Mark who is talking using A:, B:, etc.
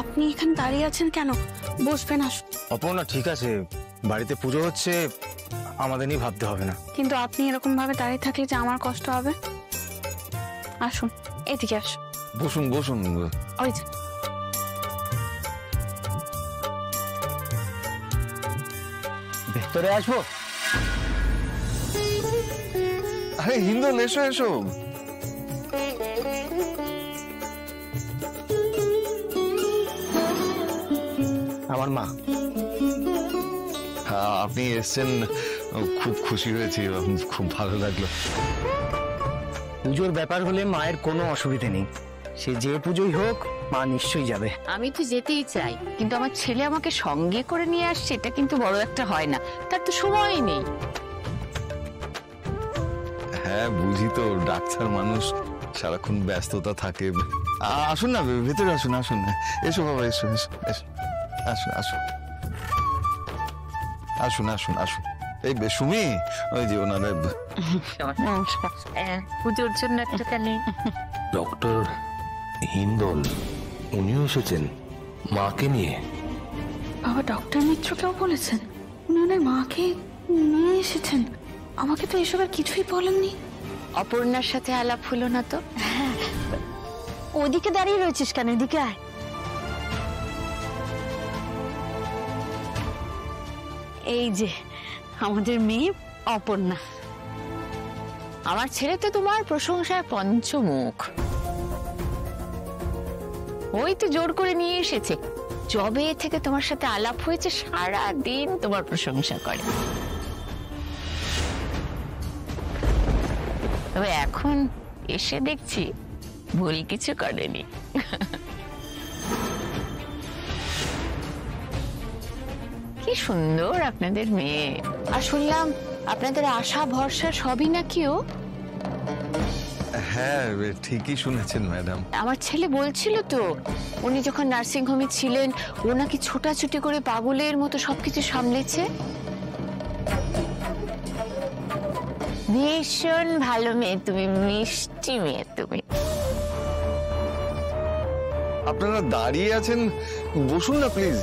A: আপনি এখানে দাঁড়িয়ে আছেন কেন? বসবেন, আসুন।
B: অপর্ণা ঠিক আছে, বাড়িতে পুজো হচ্ছে, আমাদের নিয়ে ভাবতে হবে না।
A: কিন্তু আপনি এরকম ভাবে দাঁড়িয়ে থাকলে যে আমার কষ্ট হবে। আসুন, এদিকে আসুন।
C: বসুন বসুন।
A: ওই যে
B: ভেতরে আসবো?
C: আরে হিন্দল, এসো এসো।
B: আমার মা।
C: হ্যাঁ, আপনি এসছেন, খুব খুশি হয়েছি, খুব ভালো লাগলো।
B: পুজোর ব্যাপার হলে মায়ের কোনো অসুবিধে নেই, সে যে পুজোই হোক মা নিশ্চয়ই যাবে।
D: আমি তো যেতেই চাই, কিন্তু আমার ছেলে আমাকে সঙ্গে করে নিয়ে আসছে, এটা কিন্তু বড় একটা হয় না, তার তো সময়ই নেই।
C: হ্যাঁ বুঝি তো, ডাক্তার মানুষ, সারাক্ষণ ব্যস্ততা থাকে। আসুন না, ভেতরে আসুন, আসুন। এসো বাবা, এসো এসো এসো, আসুন আসুন আসুন আসুন আসুন। এই সুমি, ওই যে ওনারা
D: পুজোর জন্য একটা কালে।
E: ডক্টর হিন্দল উনিও এসেছেন মাকে নিয়ে।
A: বাবা, ডক্টর মিত্রকেও বলেছেন উনি ওনার মাকে নিয়ে এসেছেন? আমাকে তো এসবের কিছুই বলেননি।
D: অপর্ণার সাথে আলাপ হলো না তো?
A: হ্যাঁ, ওদিকে দাঁড়িয়ে রয়েছিস কেন? এদিকে আয়। এই যে আমাদের মেয়ে অপর্ণা।
D: আমার ছেলে তো তোমার প্রশংসায় পঞ্চমুখ। ওই তো জোর করে নিয়ে এসেছে, যবে থেকে তোমার সাথে আলাপ হয়েছে সারা দিন তোমার প্রশংসা করে। তবে এখন এসে দেখছি ভুল কিছু করেনি। কি সুন্দর আপনাদের মেয়ে। আর শুনলাম আপনাদের আশা ভরসা সবই নাকিও।
C: হ্যাঁ ঠিকই শুনেছেন ম্যাডাম।
D: আমার ছেলে বলছিল তো, উনি যখন নার্সিং হোমে ছিলেন ও নাকি ছোটাছুটি করে পাগলের মতো সবকিছু সামলেছে। ভীষণ ভালো মেয়ে তুমি, মিষ্টি মেয়ে তুমি।
C: আপনারা দাঁড়িয়ে আছেন, বসুন না প্লিজ।